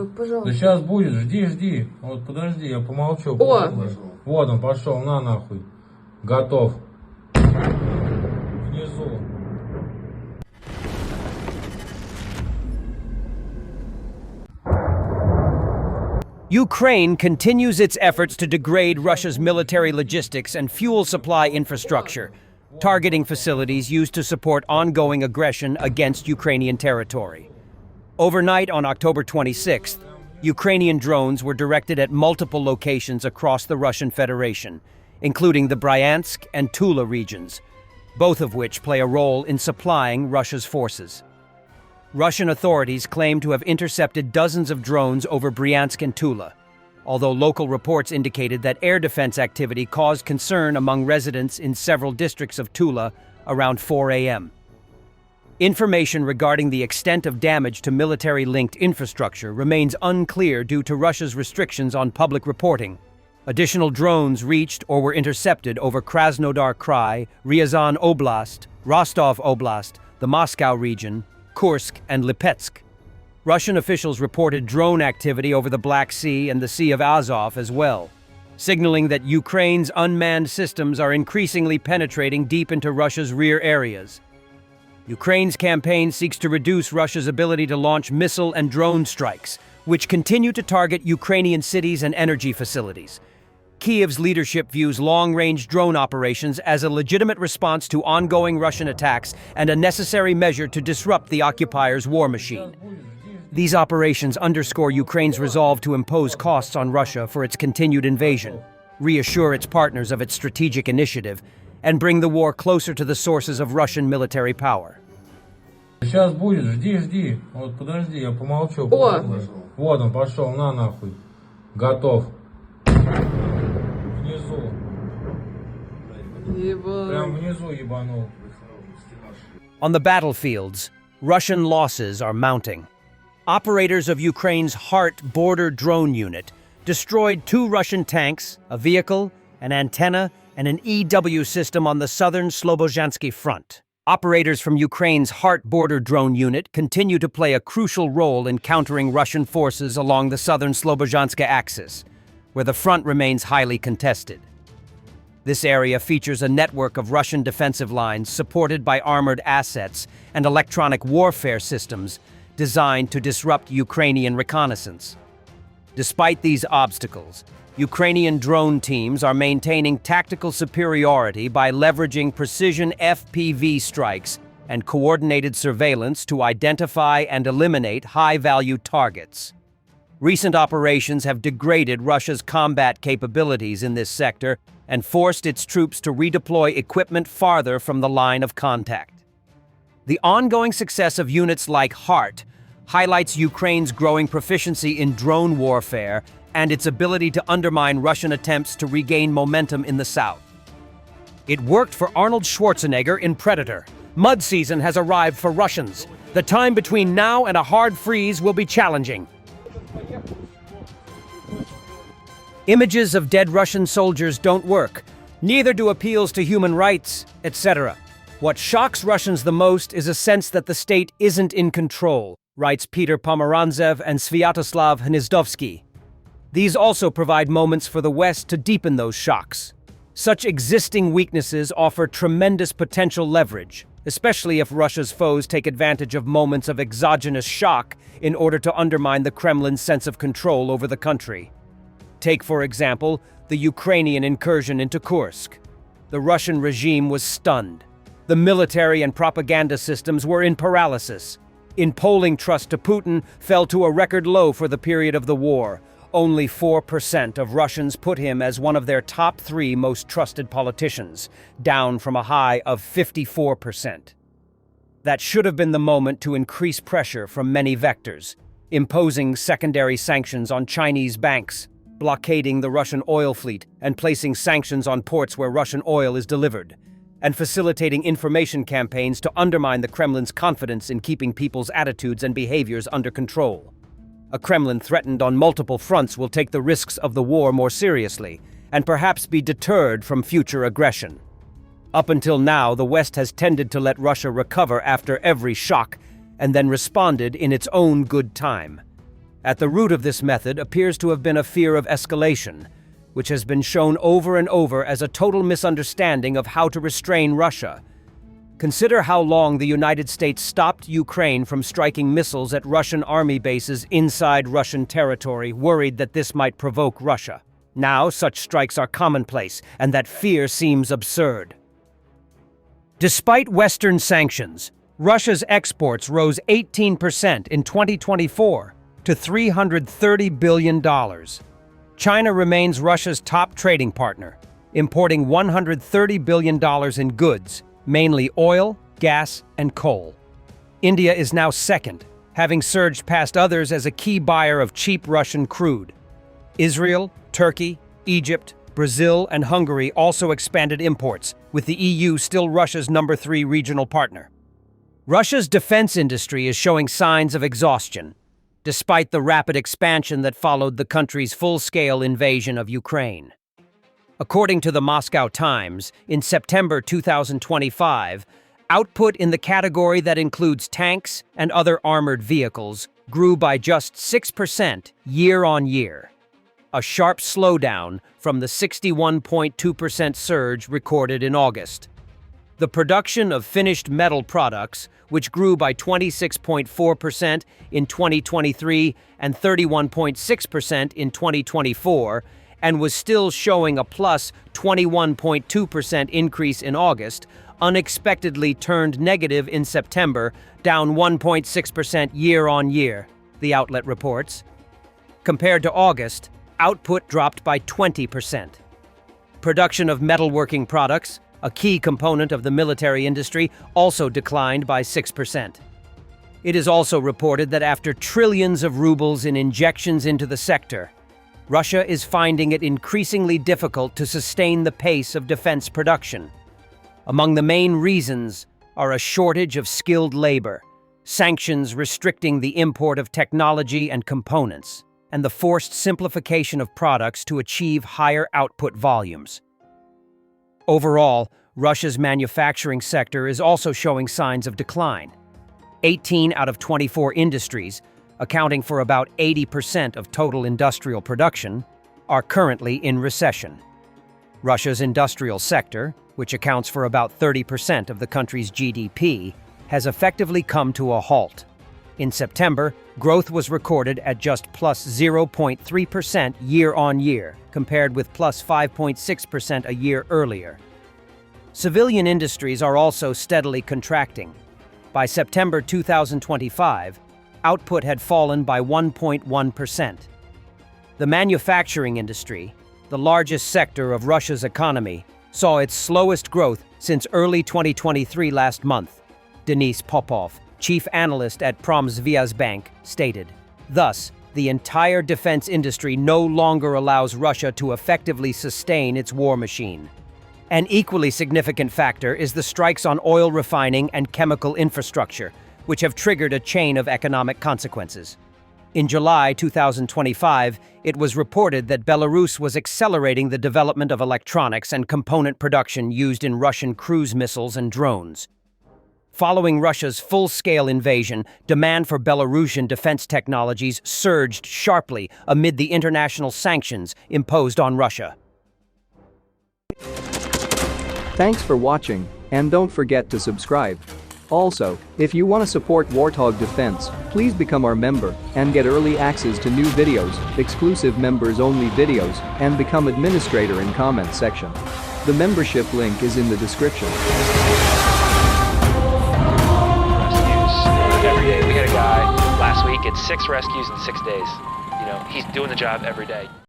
Да Пожалуйста. сейчас будет, жди. Вот подожди, я помолчу. О! Вот он пошел, на нахуй. Готов. Внизу. Ukraine continues its efforts to degrade Russia's military logistics and fuel supply infrastructure, targeting facilities used to support ongoing aggression against Ukrainian territory. Overnight on October 26th, Ukrainian drones were directed at multiple locations across the Russian Federation, including the Bryansk and Tula regions, both of which play a role in supplying Russia's forces. Russian authorities claim to have intercepted dozens of drones over Bryansk and Tula, although local reports indicated that air defense activity caused concern among residents in several districts of Tula around 4 a.m. Information regarding the extent of damage to military-linked infrastructure remains unclear due to Russia's restrictions on public reporting. Additional drones reached or were intercepted over Krasnodar Krai, Ryazan Oblast, Rostov Oblast, the Moscow region, Kursk, and Lipetsk. Russian officials reported drone activity over the Black Sea and the Sea of Azov as well, signaling that Ukraine's unmanned systems are increasingly penetrating deep into Russia's rear areas. Ukraine's campaign seeks to reduce Russia's ability to launch missile and drone strikes, which continue to target Ukrainian cities and energy facilities. Kyiv's leadership views long-range drone operations as a legitimate response to ongoing Russian attacks and a necessary measure to disrupt the occupiers' war machine. These operations underscore Ukraine's resolve to impose costs on Russia for its continued invasion, reassure its partners of its strategic initiative, and bring the war closer to the sources of Russian military power. Сейчас будет, жди. Вот подожди, я помолчу. О! Вот он пошел, на нахуй. Готов. Внизу. Прям внизу ебанул. On the battlefields, Russian losses are mounting. Operators of Ukraine's Heart border drone unit destroyed 2 Russian tanks, a vehicle, an antenna, and an EW system on the southern Slobozhansky front. Operators from Ukraine's Heart border drone unit continue to play a crucial role in countering Russian forces along the southern Slobozhanska axis, where the front remains highly contested. This area features a network of Russian defensive lines supported by armored assets and electronic warfare systems designed to disrupt Ukrainian reconnaissance. Despite these obstacles, Ukrainian drone teams are maintaining tactical superiority by leveraging precision FPV strikes and coordinated surveillance to identify and eliminate high-value targets. Recent operations have degraded Russia's combat capabilities in this sector and forced its troops to redeploy equipment farther from the line of contact. The ongoing success of units like Heart highlights Ukraine's growing proficiency in drone warfare and its ability to undermine Russian attempts to regain momentum in the south. It worked for Arnold Schwarzenegger in Predator. Mud season has arrived for Russians. The time between now and a hard freeze will be challenging. Images of dead Russian soldiers don't work. Neither do appeals to human rights, etc. What shocks Russians the most is a sense that the state isn't in control, writes Peter Pomerantsev and Sviatoslav Hnizdovsky. These also provide moments for the West to deepen those shocks. Such existing weaknesses offer tremendous potential leverage, especially if Russia's foes take advantage of moments of exogenous shock in order to undermine the Kremlin's sense of control over the country. Take, for example, the Ukrainian incursion into Kursk. The Russian regime was stunned. The military and propaganda systems were in paralysis. In polling, trust to Putin fell to a record low for the period of the war. Only 4% of Russians put him as one of their top 3 most trusted politicians, down from a high of 54%. That should have been the moment to increase pressure from many vectors, imposing secondary sanctions on Chinese banks, blockading the Russian oil fleet and placing sanctions on ports where Russian oil is delivered, and facilitating information campaigns to undermine the Kremlin's confidence in keeping people's attitudes and behaviors under control. A Kremlin threatened on multiple fronts will take the risks of the war more seriously and perhaps be deterred from future aggression. Up until now, the West has tended to let Russia recover after every shock and then responded in its own good time. At the root of this method appears to have been a fear of escalation, which has been shown over and over as a total misunderstanding of how to restrain Russia. Consider how long the United States stopped Ukraine from striking missiles at Russian army bases inside Russian territory, worried that this might provoke Russia. Now, such strikes are commonplace, and that fear seems absurd. Despite Western sanctions, Russia's exports rose 18% in 2024 to $330 billion. China remains Russia's top trading partner, importing $130 billion in goods, mainly oil, gas, and coal. India is now second, having surged past others as a key buyer of cheap Russian crude. Israel, Turkey, Egypt, Brazil, and Hungary also expanded imports, with the EU still Russia's #3 regional partner. Russia's defense industry is showing signs of exhaustion, despite the rapid expansion that followed the country's full-scale invasion of Ukraine. According to the Moscow Times, in September 2025, output in the category that includes tanks and other armored vehicles grew by just 6% year-on-year, a sharp slowdown from the 61.2% surge recorded in August. The production of finished metal products, which grew by 26.4% in 2023 and 31.6% in 2024, and was still showing a plus 21.2% increase in August, unexpectedly turned negative in September, down 1.6% year-on-year, the outlet reports. Compared to August, output dropped by 20%. Production of metalworking products, a key component of the military industry, also declined by 6%. It is also reported that after trillions of rubles in injections into the sector, Russia is finding it increasingly difficult to sustain the pace of defense production. Among the main reasons are a shortage of skilled labor, sanctions restricting the import of technology and components, and the forced simplification of products to achieve higher output volumes. Overall, Russia's manufacturing sector is also showing signs of decline. 18 out of 24 industries, accounting for about 80% of total industrial production, are currently in recession. Russia's industrial sector, which accounts for about 30% of the country's GDP, has effectively come to a halt. In September, growth was recorded at just plus 0.3% year-on-year, compared with plus 5.6% a year earlier. Civilian industries are also steadily contracting. By September 2025, output had fallen by 1.1%. The manufacturing industry, the largest sector of Russia's economy, saw its slowest growth since early 2023 last month, Denis Popov, chief analyst at Pantsir-S, stated. Thus, the entire defense industry no longer allows Russia to effectively sustain its war machine. An equally significant factor is the strikes on oil refining and chemical infrastructure, which have triggered a chain of economic consequences. In July 2025, it was reported that Belarus was accelerating the development of electronics and component production used in Russian cruise missiles and drones. Following Russia's full-scale invasion, demand for Belarusian defense technologies surged sharply amid the international sanctions imposed on Russia. Thanks for watching, and don't forget to subscribe. Also, if you want to support Warthog Defense, please become our member and get early access to new videos, exclusive members-only videos, and become administrator in comment section. The membership link is in the description. Every day. We had a guy last week, it's 6 rescues in 6 days. You know, he's doing the job every day.